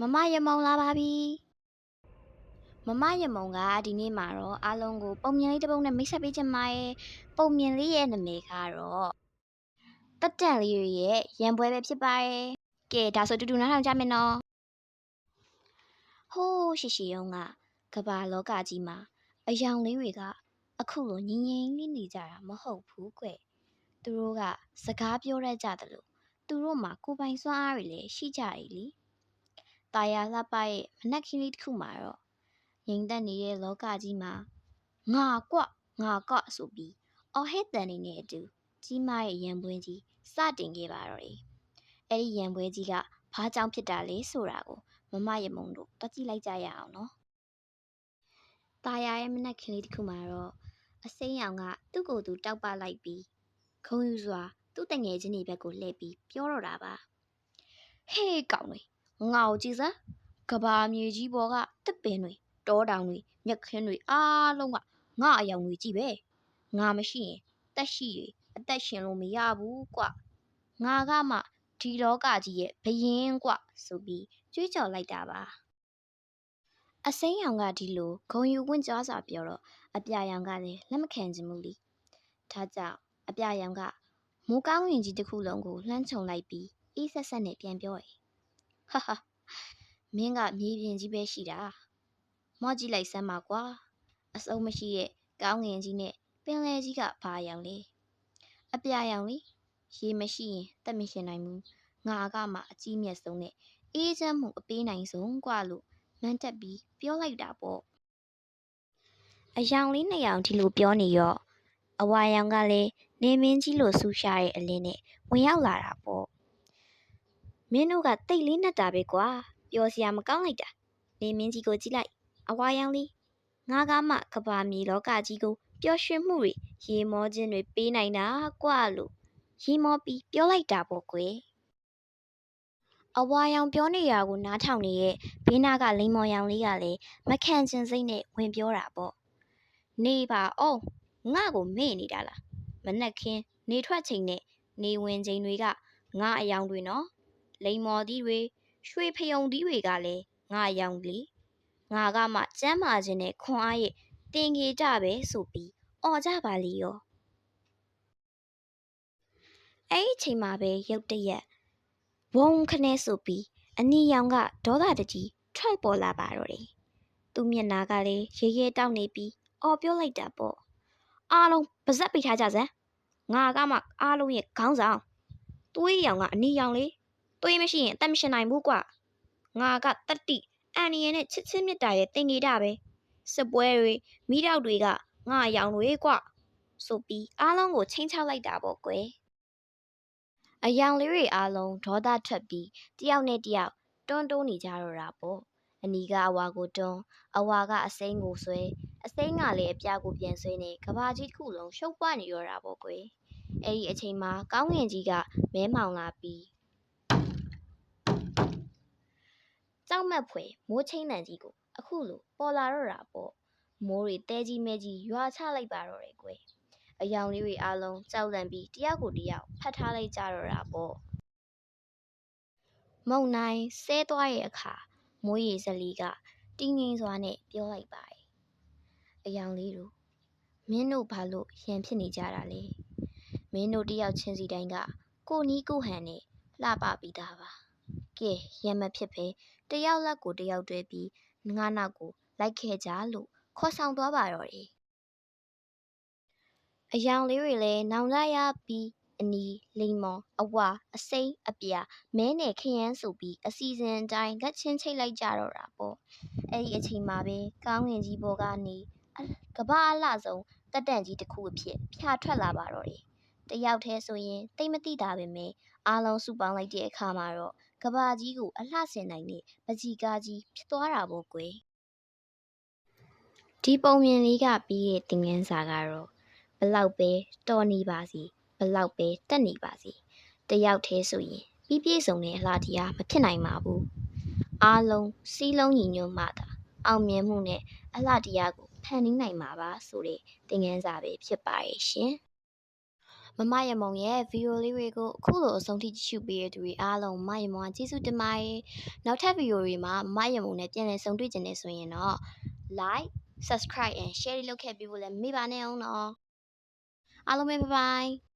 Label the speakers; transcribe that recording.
Speaker 1: မမရမုံလာပါပြီမမရမုံကဒီနေ့မှာတော့အားလုံးကိုပုံမြင်လေးတစ်ပုဒ်နဲ့မိတ်ဆက်ပေးချင်ပါတယ်ပုံမြင်လေးရဲ့နာမည်ကတော့တက်တန်လေးရဲ့ရန်ပွဲပဲဖြစ်ပါတယ်ကဲဒါဆိုတူတူနားထောင်ကြမယ်နော်ဟိုးရှိရုံကကမ္ဘာလောကကြီးမှာအယောင်လေးတွေကအခုလိုငြိမ်ငြိမ်လေးနေကြတာမဟုတ်ဘူးကွသူတို့ကစကားပြောတတ်ကြတယ်လို့သူတို့မှာကိုယ်ပိုင်စွမ်းအားတွေလည်းရှိကြတယ်လေတာယာလှပရဲ့မနက်ခင်းလေးတစ်ခုမှာတော့ငြိမ်သက်နေတဲ့လောကကြီးမှာငါကွဆိုပြီးအော်ဟစ်တန်နေတဲ့အတူကြီးမားရဲ့ရန်ပွဲကြီးစတင်ခဲ့ပါတော့တယ်အဲ့ဒီရန်ပွဲကြီးကဘာကြောင့်ဖြစ်တာလဲဆိုတာကိုမမရမုံတို့တွက်ကြည့်လိုက်ကြရအောင်နော်တာယာရဲ့မနက်ခင်းလေးတစ်ခုမှာတော့အစိမ်းရောင်ကသူ့ကိုယ်သူတောက်ပလိုက်ပြီးခုံယူစွာသူ့တငယ်ချင်းတွေဘက်ကိုလှည့်ပြီးပြောတော့တာပါဟေးကောင်တွေငါ့ကိုကြည့်စမ်းကဘာမြေကြီးပေါ်ကတစ်ပင်တွေတောတောင်တွေမြက်ခင်းတွေအားလုံးကငါအယောင်တွေကြည့်ပဲငါမရှိရင်တက်ရှိတွေအသက်ရှင်လို့မရဘူးကွငါကမှဒီလောကကြီးရဲ့ဘယင်းကွဆိုပြီးကြွေးကြော်လိုက်တာပါအစိမ်းရောင်ကဒီလိုဂုံယူဝင့်ကြွားစွာပြောတော့အပြာရောင်ကလည်းလက်မခံချင်ဘူးလေဒါကြောင့်အပြာရောင်ကမိုးကောင်းရင်ကြီးတစ်ခုလုံးကိုလှမ်းခြုံလိုက်ပြီးအေးဆက်ဆက်နဲ့ပြန်ပြောတယ်ဟာဟာမင်းကမြေပြင်ကြီးပဲရှိတာမော့ကြည့်လိုက်စမ်းပါကွာအစုံမရှိရဲ့ကောင်းငင်ကြီးနဲ့ပင်လယ်ကြီးကဘာရောင်လဲအပြာရောင်လေရေမရှိရင်တက်မရှင်နိုင်ဘူးငါကမှအကြီးမြတ်ဆုံးနဲ့အေးချမ်းမှုအပေးနိုင်ဆုံးကွာလို့မန်းတက်ပြီးပြောလိုက်တာပေါ့အယောင်လေးနှစ်ယောင်ဒီလိုပြောနေရောအဝါရောင်ကလည်းနေမင်းကြီးလိုဆူရှာတဲ့အလင်းနဲ့ဝင်ရောက်လာတာပေါ့မင်းတို့ကတိတ်လေးနဲ့တာပဲကွာပျော်စရာမကောင်းလိုက်တာနေမင်းကြီးကိုကြည့်လိုက်အဝါရောင်လေးငါကမှကဘာမြေလောကကြီးကိုပျော်ရွှင်မှုတွေရေမောခြင်းတွေပေးနိုင်တာကွာလို့ရေမောပြီးပြောလိုက်တာပေါ့ကွယ်အဝါရောင်ပြောနေရကိုနားထောင်နေတဲ့ဘေးနာကလိန်မော်ရောင်လေးကလည်းမခံချင်စိတ်နဲ့ဝင်ပြောတာပေါ့နေပါအောင်ငါ့ကိုမေ့နေတာလားမနက်ခင်းနေထွက်ချိန်နဲ့နေဝင်ချိန်တွေကငါအယောင်တွေနော်လိန်မော်သီးတွေရွှေဖယုံသီးတွေကလည်းငါအယောင်လေငါကမှကျမ်းမာခြင်းနဲ့ခွန်အားရဲ့တင်ကြေကြပဲဆိုပြီးអော်ကြပါလေရောအဲ့ဒီချိန်မှာပဲရုတ်တရက်ဝုံခနဲ့ဆိုပြီးအနီရောင်ကဒေါသတကြီးထွက်ပေါ်လာပါတော့တယ်သူမျက်နာကလည်းရေရဲတောက်နေပြီးအော်ပြောလိုက်တာပေါ့အားလုံးပါဇက်ပိတ်ထားကြစမ်းငါကမှအားလုံးရဲ့ခေါင်းဆောင်သွေးရောင်ကအနီရောင်လေသွေးမရှိရင်အသက်မရှင်နိုင်ဘူးကွငါကတတိအန်နီယန်နဲ့ချစ်ချင်းမြတ်တာရဲ့တင်ကြီးတာပဲစစ်ပွဲတွေမိတော့တွေကငါရောင်တွေကွဆိုပြီးအားလုံးကိုချင်းချောက်လိုက်တာပေါ့ကွယ်အယောင်လေးတွေအားလုံးဒေါသထွက်ပြီးတယောက်နဲ့တယောက်တွန်းတိုးနေကြတော့တာပေါ့အနီကအဝါကိုတွန်းအဝါကအစိမ်းကိုဆွဲအစိမ်းကလည်းအပြာကိုပြန်ဆွဲနေကဘာကြီးတစ်ခုလုံးရှုပ်ပွားနေရောတာပေါ့ကွယ်အဲ့ဒီအချိန်မှာကောင်းငင်ကြီးကမဲမောင်လာပြီးကြောက်မက်ဖွယ်မိုးချင်းတန်ကြီးကိုအခုလိုပေါ်လာတော့တာပေါ့မိုးတွေတဲကြီးမဲကြီးရွာချလိုက်ပါတော့တယ်ကွယ်အယောင်လေးတွေအားလုံးကြောက်လန့်ပြီးတယောက်ကိုတယောက်ဖတ်ထားလိုက်ကြတော့တာပေါ့မုံနိုင်ဆဲသွားရဲ့အခါမိုးရေစလီကတင်းငင်းစွာနဲ့ပြောလိုက်ပါတယ်အယောင်လေးတို့မင်းတို့ဘာလို့ရန်ဖြစ်နေကြတာလဲမင်းတို့တယောက်ချင်းစီတိုင်းကကိုနီးကိုဟန်နဲ့လှပပြီးသားပါကဲရန်မဖြစ်ပဲတယောက်လက်ကိုတယောက်တွဲပြီးငါးနောက်ကိုလိုက်ခဲ့ကြလို့ခေါ်ဆောင်သွားပါတော့တယ်အယောင်လေးတွေလည်းနောင်ကြရပြီးအနီလိမ္မော်အဝါအစိမ်းအပြာမဲနဲ့ခရမ်းဆိုပြီးအစီအစဉ်အတိုင်းလက်ချင်းချိတ်လိုက်ကြတော့တာပေါ့အဲ့ဒီအချိန်မှာပဲကောင်းငင်ကြီးပေါ်ကနေကဘာအလှဆုံးတက်တန့်ကြီးတစ်ခုအဖြစ်ဖြာထွက်လာပါတော့တယ်တယောက်တည်းဆိုရင်တိတ်မသိတာပဲမယ်အားလုံးစုပေါင်းလိုက်တဲ့အခါမှာတော့ကဘာကြီးကိုအလှဆင်နိုင်တဲ့ပကြီးကားကြီးဖြစ်သွားတာပေါ့ကွယ်ဒီပုံမြင်လေးကပြီးရဲ့သင်ခန်းစာကတော့ဘလောက်ပဲတော်နေပါစီဘလောက်ပဲတက်နေပါစီတယောက်တည်းဆိုရင်ပြီးပြည့်စုံတဲ့အလှတရားမဖြစ်နိုင်ပါဘူးအားလုံးစီးလုံးညီညွတ်မှသာအောင်မြင်မှုနဲ့အလှတရားကိုဖန်တီးနိုင်မှာပါဆိုတဲ့သင်ခန်းစာပဲဖြစ်ပါရဲ့ရှင် မမရမုံရဲ့ဗီဒီယိုလေးတွေကိုအခုလိုအဆုံးထိကြည့်ရှုပေးတဲ့သူတွေအားလုံးမမရမုံကကျေးဇူးတင်ပါတယ်နောက်ထပ်ဗီဒီယိုတွေမှာမမရမုံနဲ့ပြန်လည်ဆုံတွေ့ကြနေဆိုရင်တော့ like subscribe and share လုပ်ခဲ့ပေးဖို့လည်းမမေ့ပါနဲ့အောင်နော်အားလုံးပဲbye bye